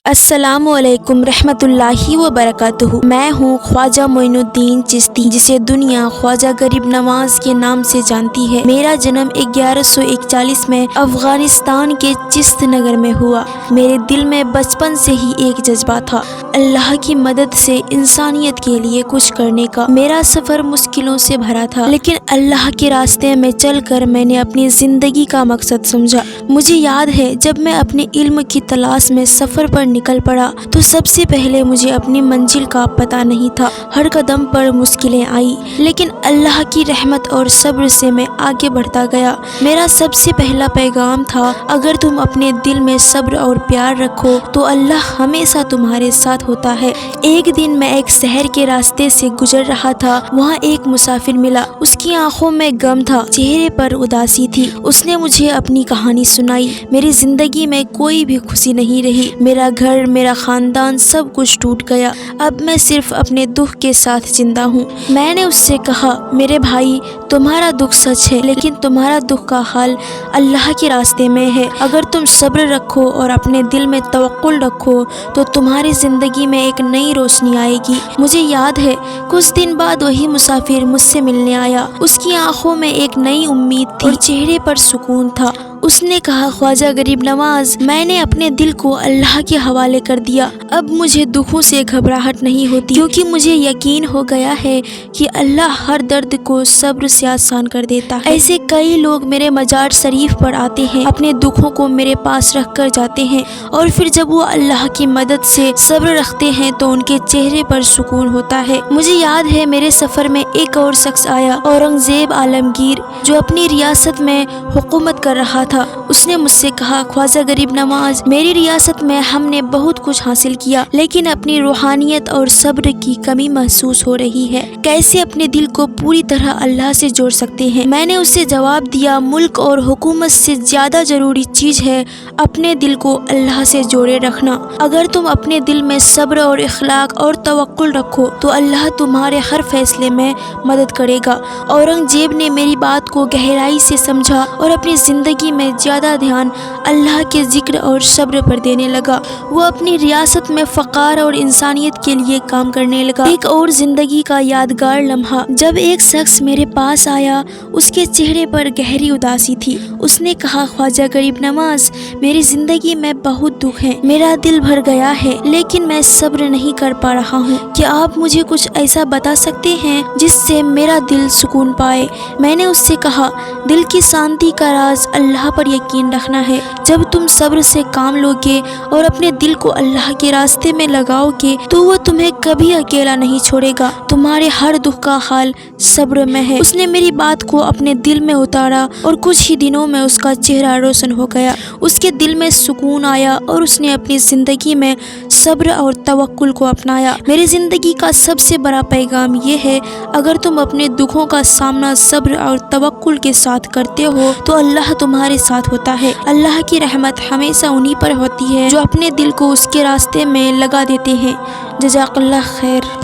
السلام علیکم رحمۃ اللہ وبرکاتہ۔ میں ہوں خواجہ معین الدین چشتی، جسے دنیا خواجہ غریب نواز کے نام سے جانتی ہے۔ میرا جنم 1141 میں افغانستان کے چست نگر میں ہوا۔ میرے دل میں بچپن سے ہی ایک جذبہ تھا، اللہ کی مدد سے انسانیت کے لیے کچھ کرنے کا۔ میرا سفر مشکلوں سے بھرا تھا، لیکن اللہ کے راستے میں چل کر میں نے اپنی زندگی کا مقصد سمجھا۔ مجھے یاد ہے جب میں اپنے علم کی تلاش میں سفر پر نکل پڑا تو سب سے پہلے مجھے اپنی منزل کا پتہ نہیں تھا۔ ہر قدم پر مشکلیں آئی، لیکن اللہ کی رحمت اور صبر سے میں آگے بڑھتا گیا۔ میرا سب سے پہلا پیغام تھا، اگر تم اپنے دل میں صبر اور پیار رکھو تو اللہ ہمیشہ تمہارے ساتھ ہوتا ہے۔ ایک دن میں ایک شہر کے راستے سے گزر رہا تھا، وہاں ایک مسافر ملا۔ اس کی آنکھوں میں غم تھا، چہرے پر اداسی تھی۔ اس نے مجھے اپنی کہانی سنائی۔ میری زندگی میں کوئی بھی خوشی نہیں رہی، میرا گھر، میرا خاندان، سب کچھ ٹوٹ گیا۔ اب میں صرف اپنے دکھ کے ساتھ زندہ ہوں۔ میں نے اس سے کہا، میرے بھائی، تمہارا دکھ سچ ہے، لیکن تمہارا دکھ کا حل اللہ کے راستے میں ہے۔ اگر تم صبر رکھو اور اپنے دل میں توکل رکھو تو تمہاری زندگی میں ایک نئی روشنی آئے گی۔ مجھے یاد ہے کچھ دن بعد وہی مسافر مجھ سے ملنے آیا۔ اس کی آنکھوں میں ایک نئی امید تھی اور چہرے پر سکون تھا۔ اس نے کہا، خواجہ غریب نواز، میں نے اپنے دل کو اللہ کے حوالے کر دیا۔ اب مجھے دکھوں سے گھبراہٹ نہیں ہوتی، کیونکہ مجھے یقین ہو گیا ہے کہ اللہ ہر درد کو صبر سے آسان کر دیتا ہے۔ ایسے کئی لوگ میرے مزار شریف پر آتے ہیں، اپنے دکھوں کو میرے پاس رکھ کر جاتے ہیں، اور پھر جب وہ اللہ کی مدد سے صبر رکھتے ہیں تو ان کے چہرے پر سکون ہوتا ہے۔ مجھے یاد ہے میرے سفر میں ایک اور شخص آیا، اورنگزیب عالمگیر، جو اپنی ریاست میں حکومت کر رہا تھا۔ اس نے مجھ سے کہا، خواجہ غریب نواز، میری ریاست میں ہم نے بہت کچھ حاصل کیا، لیکن اپنی روحانیت اور صبر کی کمی محسوس ہو رہی ہے۔ کیسے اپنے دل کو پوری طرح اللہ سے جوڑ سکتے ہیں؟ میں نے اسے جواب دیا، ملک اور حکومت سے زیادہ ضروری چیز ہے اپنے دل کو اللہ سے جوڑے رکھنا۔ اگر تم اپنے دل میں صبر اور اخلاص اور توکل رکھو تو اللہ تمہارے ہر فیصلے میں مدد کرے گا۔ اورنگزیب نے میری بات کو گہرائی سے سمجھا اور اپنی زندگی میں زیادہ دھیان اللہ کے ذکر اور صبر پر دینے لگا۔ وہ اپنی ریاست میں فقار اور انسانیت کے لیے کام کرنے لگا۔ ایک اور زندگی کا یادگار لمحہ، جب ایک شخص میرے پاس آیا، اس کے چہرے پر گہری اداسی تھی۔ اس نے کہا، خواجہ غریب نواز، میری زندگی میں بہت دکھ ہے، میرا دل بھر گیا ہے، لیکن میں صبر نہیں کر پا رہا ہوں۔ کیا آپ مجھے کچھ ایسا بتا سکتے ہیں جس سے میرا دل سکون پائے؟ میں نے اس سے کہا، دل کی شانتی کا راز اللہ پر یقین رکھنا ہے۔ جب تم صبر سے کام لوگے اور اپنے دل کو اللہ کے راستے میں لگاؤ گے تو وہ تمہیں کبھی اکیلا نہیں چھوڑے گا۔ تمہارے ہر دکھ کا حل صبر میں ہے۔ اس نے میری بات کو اپنے دل میں اتارا اور کچھ ہی دنوں میں اس کا چہرہ روشن ہو گیا۔ اس کے دل میں سکون آیا اور اس نے اپنی زندگی میں صبر اور توکل کو اپنایا۔ میری زندگی کا سب سے بڑا پیغام یہ ہے، اگر تم اپنے دکھوں کا سامنا صبر اور توکل کے ساتھ کرتے ہو تو اللہ تمہارے ساتھ ہوتا ہے۔ اللہ کی رحمت ہمیشہ انہی پر ہوتی ہے جو اپنے دل کو اس کے راستے میں لگا دیتے ہیں۔ جزاک اللہ خیر۔